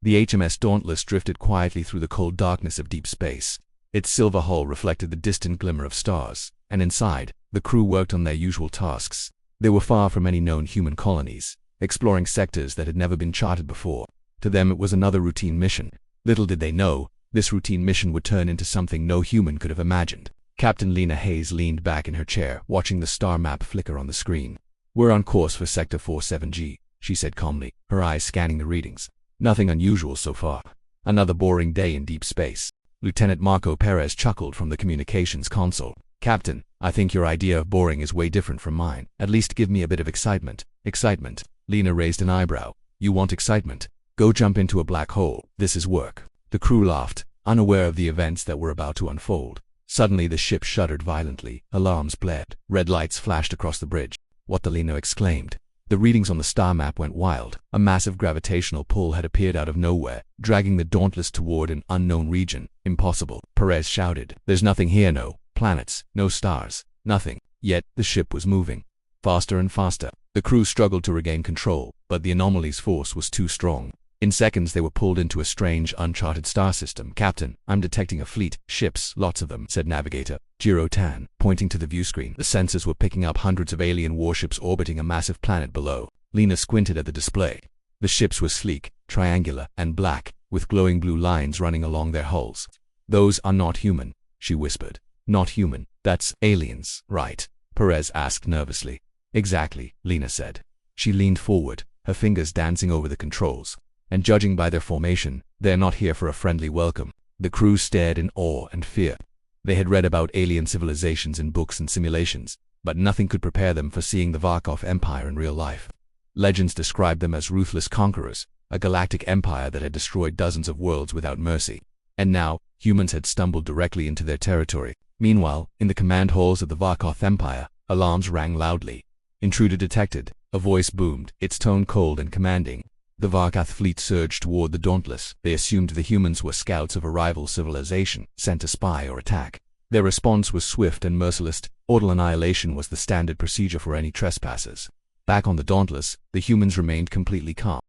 The HMS Dauntless drifted quietly through the cold darkness of deep space. Its silver hull reflected the distant glimmer of stars, and inside, the crew worked on their usual tasks. They were far from any known human colonies, exploring sectors that had never been charted before. To them it was another routine mission. Little did they know, this routine mission would turn into something no human could have imagined. Captain Lena Hayes leaned back in her chair, watching the star map flicker on the screen. "We're on course for Sector 47G, she said calmly, her eyes scanning the readings. "Nothing unusual so far. Another boring day in deep space." Lieutenant Marco Perez chuckled from the communications console. "Captain, I think your idea of boring is way different from mine. At least give me a bit of excitement." "Excitement?" Lena raised an eyebrow. "You want excitement? Go jump into a black hole. This is work." The crew laughed, unaware of the events that were about to unfold. Suddenly the ship shuddered violently. Alarms blared. Red lights flashed across the bridge. "What the?" Lena exclaimed. The readings on the star map went wild. A massive gravitational pull had appeared out of nowhere, dragging the Dauntless toward an unknown region. "Impossible," Perez shouted. "There's nothing here, no planets, no stars, nothing." Yet, the ship was moving. Faster and faster. The crew struggled to regain control, but the anomaly's force was too strong. In seconds they were pulled into a strange, uncharted star system. "Captain, I'm detecting a fleet. Ships, lots of them," said Navigator Jiro Tan, pointing to the viewscreen. The sensors were picking up hundreds of alien warships orbiting a massive planet below. Lena squinted at the display. The ships were sleek, triangular, and black, with glowing blue lines running along their hulls. "Those are not human," she whispered. "Not human. That's aliens, right?" Perez asked nervously. "Exactly," Lena said. She leaned forward, her fingers dancing over the controls. "And judging by their formation, they're not here for a friendly welcome." The crew stared in awe and fear. They had read about alien civilizations in books and simulations, but nothing could prepare them for seeing the Varkov Empire in real life. Legends described them as ruthless conquerors, a galactic empire that had destroyed dozens of worlds without mercy. And now, humans had stumbled directly into their territory. Meanwhile, in the command halls of the Varkov Empire, alarms rang loudly. "Intruder detected," a voice boomed, its tone cold and commanding. The Varkath fleet surged toward the Dauntless. They assumed the humans were scouts of a rival civilization, sent to spy or attack. Their response was swift and merciless. Orbital annihilation was the standard procedure for any trespassers. Back on the Dauntless, the humans remained completely calm.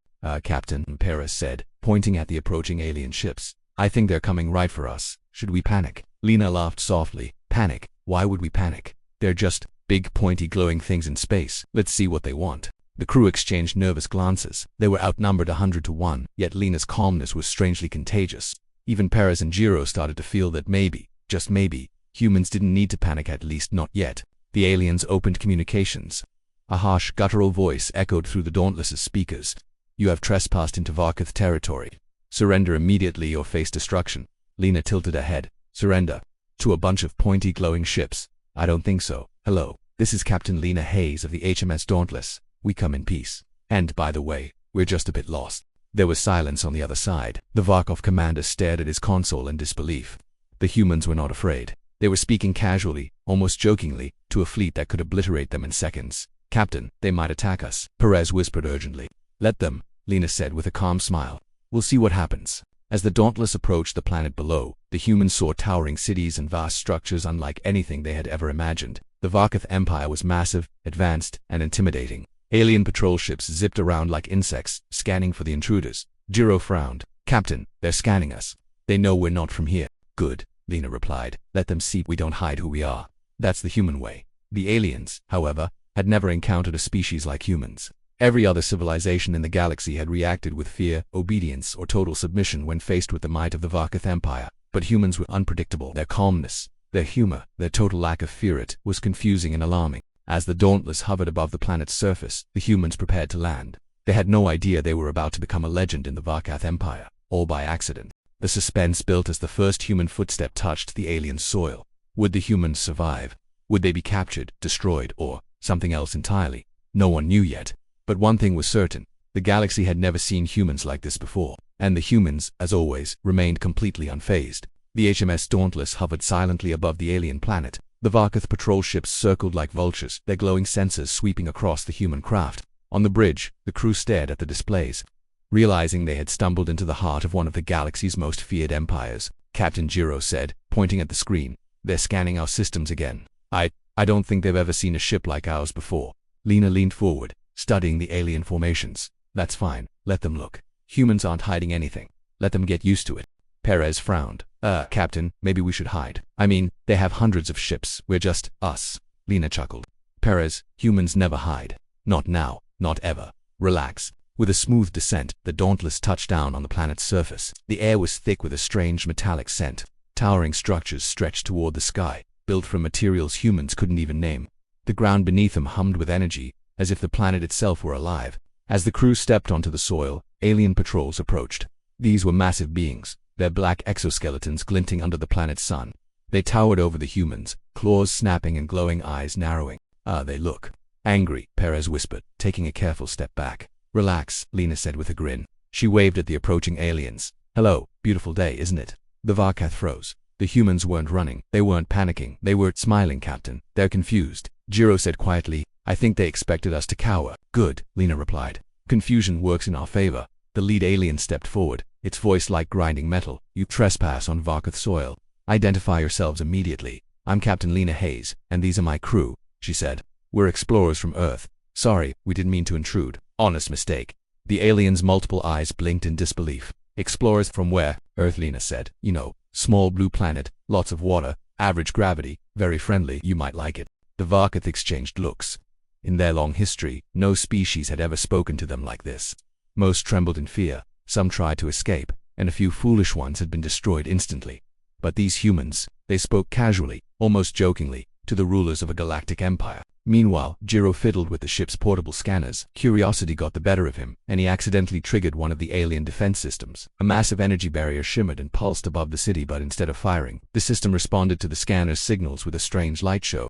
Captain," Perez said, pointing at the approaching alien ships. "I think they're coming right for us. Should we panic?" Lena laughed softly. "Panic? Why would we panic? They're just big, pointy, glowing things in space. Let's see what they want." The crew exchanged nervous glances. They were outnumbered 100 to 1, yet Lena's calmness was strangely contagious. Even Perez and Jiro started to feel that maybe, just maybe, humans didn't need to panic, at least not yet. The aliens opened communications. A harsh, guttural voice echoed through the Dauntless's speakers. "You have trespassed into Varkath territory. Surrender immediately or face destruction." Lena tilted her head. "Surrender? To a bunch of pointy, glowing ships? I don't think so. Hello, this is Captain Lena Hayes of the HMS Dauntless. We come in peace. And, by the way, we're just a bit lost." There was silence on the other side. The Varkov commander stared at his console in disbelief. The humans were not afraid. They were speaking casually, almost jokingly, to a fleet that could obliterate them in seconds. "Captain, they might attack us," Perez whispered urgently. "Let them," Lena said with a calm smile. "We'll see what happens." As the Dauntless approached the planet below, the humans saw towering cities and vast structures unlike anything they had ever imagined. The Varkath Empire was massive, advanced, and intimidating. Alien patrol ships zipped around like insects, scanning for the intruders. Jiro frowned. "Captain, they're scanning us. They know we're not from here." "Good," Lena replied. "Let them see we don't hide who we are. That's the human way." The aliens, however, had never encountered a species like humans. Every other civilization in the galaxy had reacted with fear, obedience, or total submission when faced with the might of the Varkath Empire. But humans were unpredictable. Their calmness, their humor, their total lack of fear was confusing and alarming. As the Dauntless hovered above the planet's surface, the humans prepared to land. They had no idea they were about to become a legend in the Varkath Empire, all by accident. The suspense built as the first human footstep touched the alien soil. Would the humans survive? Would they be captured, destroyed, or something else entirely? No one knew yet. But one thing was certain. The galaxy had never seen humans like this before, and the humans, as always, remained completely unfazed. The HMS Dauntless hovered silently above the alien planet. The Varkath patrol ships circled like vultures, their glowing sensors sweeping across the human craft. On the bridge, the crew stared at the displays. Realizing they had stumbled into the heart of one of the galaxy's most feared empires, Captain Jiro said, pointing at the screen, "They're scanning our systems again. I don't think they've ever seen a ship like ours before." Lena leaned forward, studying the alien formations. "That's fine. Let them look. Humans aren't hiding anything. Let them get used to it. Perez frowned. Captain, maybe we should hide. I mean, they have hundreds of ships. We're just us. Lena chuckled. Perez, humans never hide. Not now, not ever. Relax. With a smooth descent, the Dauntless touched down on the planet's surface. The air was thick with a strange metallic scent. Towering structures stretched toward the sky, built from materials humans couldn't even name. The ground beneath them hummed with energy, as if the planet itself were alive. As the crew stepped onto the soil, alien patrols approached. These were massive beings, their black exoskeletons glinting under the planet's sun. They towered over the humans, claws snapping and glowing eyes narrowing. They look angry, Perez whispered, taking a careful step back. Relax, Lena said with a grin. She waved at the approaching aliens. Hello, beautiful day, isn't it? The Varkath froze. The humans weren't running. They weren't panicking. They were smiling, Captain. They're confused. Jiro said quietly. I think they expected us to cower. Good, Lena replied. Confusion works in our favor. The lead alien stepped forward, its voice like grinding metal. You trespass on Varkath soil. Identify yourselves immediately. I'm Captain Lena Hayes, and these are my crew, she said. We're explorers from Earth. Sorry, we didn't mean to intrude. Honest mistake. The alien's multiple eyes blinked in disbelief. Explorers from where? Earth, Lena said. You know, small blue planet, lots of water, average gravity, very friendly, you might like it. The Varkath exchanged looks. In their long history, no species had ever spoken to them like this. Most trembled in fear, some tried to escape, and a few foolish ones had been destroyed instantly. But these humans, they spoke casually, almost jokingly, to the rulers of a galactic empire. Meanwhile, Jiro fiddled with the ship's portable scanners. Curiosity got the better of him, and he accidentally triggered one of the alien defense systems. A massive energy barrier shimmered and pulsed above the city, but instead of firing, the system responded to the scanner's signals with a strange light show.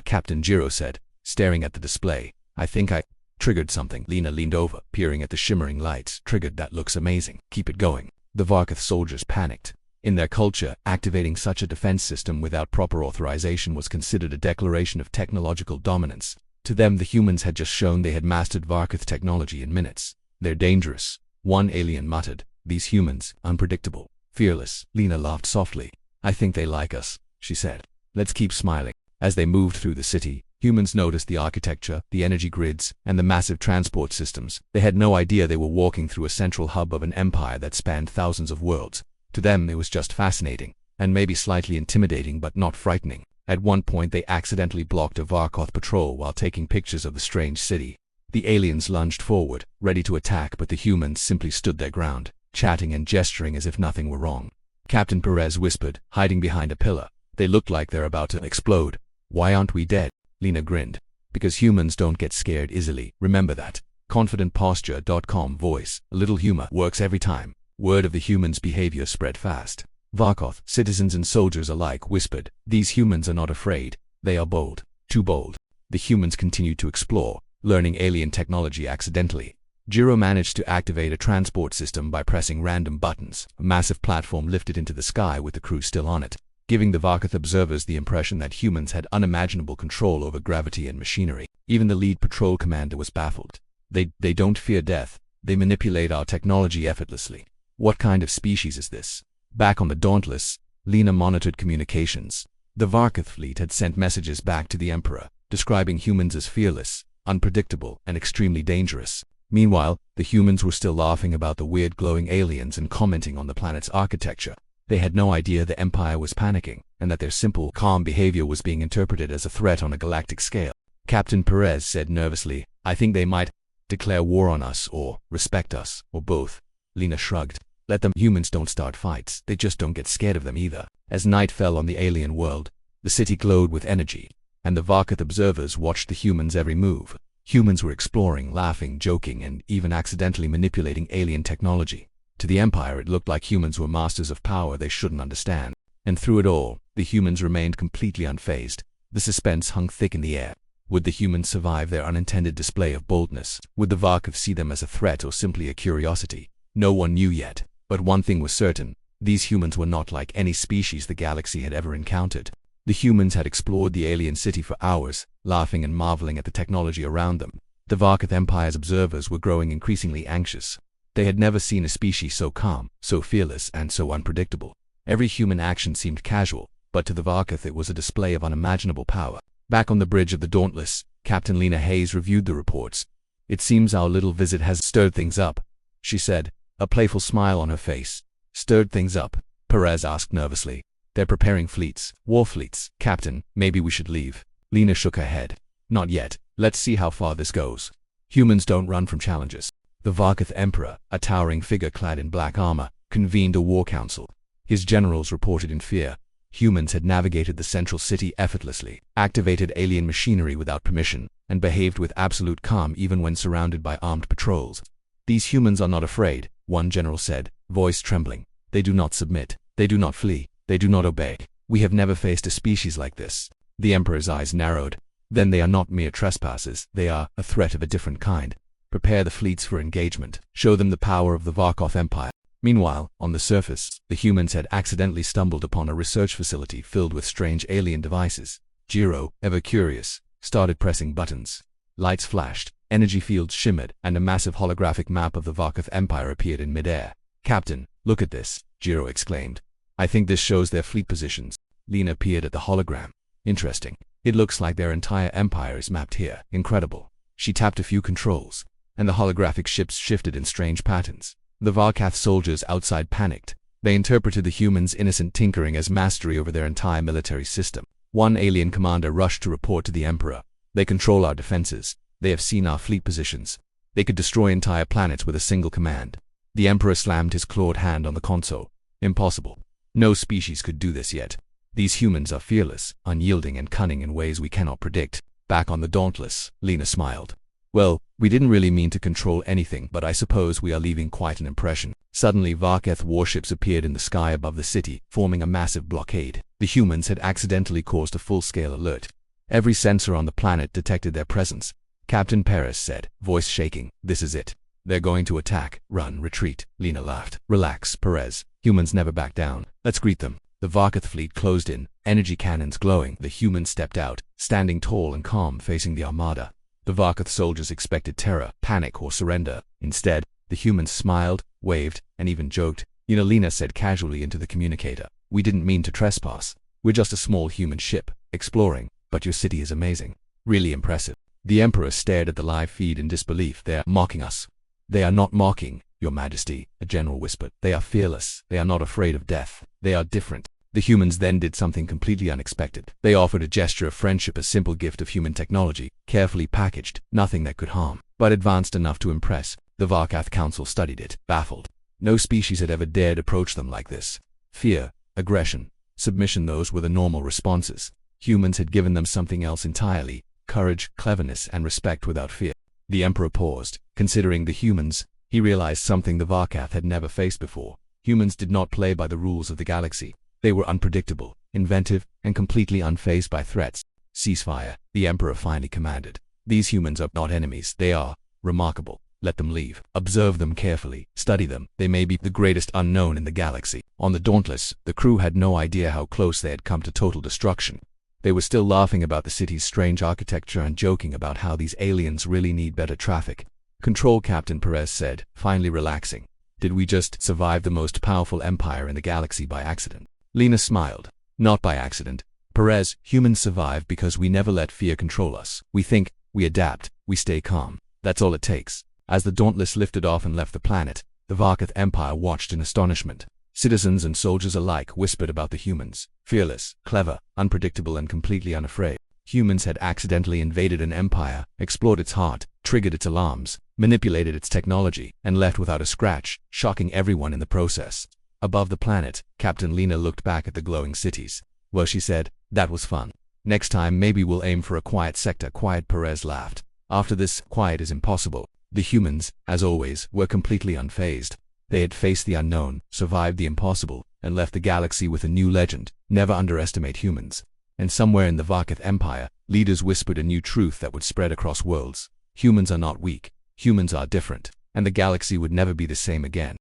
Captain Jiro said, staring at the display. I think I triggered something. Lena leaned over, peering at the shimmering lights. Triggered, that looks amazing. Keep it going. The Varkath soldiers panicked. In their culture, activating such a defense system without proper authorization was considered a declaration of technological dominance. To them, the humans had just shown they had mastered Varkath technology in minutes. They're dangerous. One alien muttered. These humans, unpredictable, fearless. Lena laughed softly. I think they like us, she said. Let's keep smiling. As they moved through the city, humans noticed the architecture, the energy grids, and the massive transport systems. They had no idea they were walking through a central hub of an empire that spanned thousands of worlds. To them, it was just fascinating, and maybe slightly intimidating but not frightening. At one point, they accidentally blocked a Varkath patrol while taking pictures of the strange city. The aliens lunged forward, ready to attack, but the humans simply stood their ground, chatting and gesturing as if nothing were wrong. Captain Perez whispered, hiding behind a pillar. They looked like they're about to explode. Why aren't we dead? Lena grinned. Because humans don't get scared easily, remember that. ConfidentPosture.com voice, a little humor works every time. Word of the humans' behavior spread fast. Varkath, citizens and soldiers alike, whispered, these humans are not afraid. They are bold. Too bold. The humans continued to explore, learning alien technology accidentally. Jiro managed to activate a transport system by pressing random buttons. A massive platform lifted into the sky with the crew still on it, giving the Varkath observers the impression that humans had unimaginable control over gravity and machinery. Even the lead patrol commander was baffled. They don't fear death. They manipulate our technology effortlessly. What kind of species is this? Back on the Dauntless, Lena monitored communications. The Varkath fleet had sent messages back to the Emperor, describing humans as fearless, unpredictable, and extremely dangerous. Meanwhile, the humans were still laughing about the weird glowing aliens and commenting on the planet's architecture. They had no idea the Empire was panicking, and that their simple, calm behavior was being interpreted as a threat on a galactic scale. Captain Perez said nervously, I think they might declare war on us, or respect us, or both. Lena shrugged. Let them. Humans don't start fights. They just don't get scared of them either. As night fell on the alien world, the city glowed with energy, and the Varkath observers watched the humans' every move. Humans were exploring, laughing, joking, and even accidentally manipulating alien technology. To the Empire, it looked like humans were masters of power they shouldn't understand. And through it all, the humans remained completely unfazed. The suspense hung thick in the air. Would the humans survive their unintended display of boldness? Would the Varkath see them as a threat or simply a curiosity? No one knew yet, but one thing was certain. These humans were not like any species the galaxy had ever encountered. The humans had explored the alien city for hours, laughing and marveling at the technology around them. The Varkath Empire's observers were growing increasingly anxious. They had never seen a species so calm, so fearless, and so unpredictable. Every human action seemed casual, but to the Varkath it was a display of unimaginable power. Back on the bridge of the Dauntless, Captain Lena Hayes reviewed the reports. It seems our little visit has stirred things up, she said. A playful smile on her face stirred things up. Perez asked nervously. They're preparing fleets, war fleets. Captain, maybe we should leave. Lena shook her head. Not yet. Let's see how far this goes. Humans don't run from challenges. The Varkath Emperor, a towering figure clad in black armor, convened a war council. His generals reported in fear. Humans had navigated the central city effortlessly, activated alien machinery without permission, and behaved with absolute calm even when surrounded by armed patrols. These humans are not afraid, one general said, voice trembling. They do not submit. They do not flee. They do not obey. We have never faced a species like this. The Emperor's eyes narrowed. Then they are not mere trespassers. They are a threat of a different kind. Prepare the fleets for engagement. Show them the power of the Varkath Empire. Meanwhile, on the surface, the humans had accidentally stumbled upon a research facility filled with strange alien devices. Jiro, ever curious, started pressing buttons. Lights flashed, energy fields shimmered, and a massive holographic map of the Varkath Empire appeared in midair. Captain, look at this, Jiro exclaimed. I think this shows their fleet positions. Lena peered at the hologram. Interesting. It looks like their entire empire is mapped here. Incredible. She tapped a few controls, and the holographic ships shifted in strange patterns. The Varkath soldiers outside panicked. They interpreted the humans' innocent tinkering as mastery over their entire military system. One alien commander rushed to report to the Emperor. They control our defenses. They have seen our fleet positions. They could destroy entire planets with a single command. The Emperor slammed his clawed hand on the console. Impossible. No species could do this yet. These humans are fearless, unyielding, and cunning in ways we cannot predict. Back on the Dauntless, Lena smiled. Well, we didn't really mean to control anything, but I suppose we are leaving quite an impression. Suddenly, Varkath warships appeared in the sky above the city, forming a massive blockade. The humans had accidentally caused a full-scale alert. Every sensor on the planet detected their presence. Captain Perez said, voice shaking, this is it. They're going to attack. Run, retreat. Lena laughed. Relax, Perez. Humans never back down. Let's greet them. The Varkath fleet closed in, energy cannons glowing. The humans stepped out, standing tall and calm facing the armada. The Varkath soldiers expected terror, panic, or surrender. Instead, the humans smiled, waved, and even joked. Lena said casually into the communicator, we didn't mean to trespass. We're just a small human ship, exploring, but your city is amazing. Really impressive. The Emperor stared at the live feed in disbelief. They're mocking us. They are not mocking, Your Majesty, a general whispered. They are fearless. They are not afraid of death. They are different. The humans then did something completely unexpected. They offered a gesture of friendship, a simple gift of human technology, carefully packaged, nothing that could harm, but advanced enough to impress. The Varkath Council studied it, baffled. No species had ever dared approach them like this. Fear, aggression, submission, those were the normal responses. Humans had given them something else entirely, courage, cleverness, and respect without fear. The Emperor paused, considering the humans. He realized something the Varkath had never faced before. Humans did not play by the rules of the galaxy. They were unpredictable, inventive, and completely unfazed by threats. Ceasefire, the Emperor finally commanded. These humans are not enemies. They are remarkable. Let them leave. Observe them carefully. Study them. They may be the greatest unknown in the galaxy. On the Dauntless, the crew had no idea how close they had come to total destruction. They were still laughing about the city's strange architecture and joking about how these aliens really need better traffic. Control, Captain Perez said, finally relaxing. Did we just survive the most powerful empire in the galaxy by accident? Lena smiled. Not by accident. Perez, humans survive because we never let fear control us. We think, we adapt, we stay calm. That's all it takes. As the Dauntless lifted off and left the planet, the Varkath Empire watched in astonishment. Citizens and soldiers alike whispered about the humans. Fearless, clever, unpredictable, and completely unafraid. Humans had accidentally invaded an empire, explored its heart, triggered its alarms, manipulated its technology, and left without a scratch, shocking everyone in the process. Above the planet, Captain Lena looked back at the glowing cities. Well, she said, that was fun. Next time maybe we'll aim for a quiet sector. Quiet, Perez laughed. After this, quiet is impossible. The humans, as always, were completely unfazed. They had faced the unknown, survived the impossible, and left the galaxy with a new legend. Never underestimate humans. And somewhere in the Varkath Empire, leaders whispered a new truth that would spread across worlds. Humans are not weak. Humans are different. And the galaxy would never be the same again.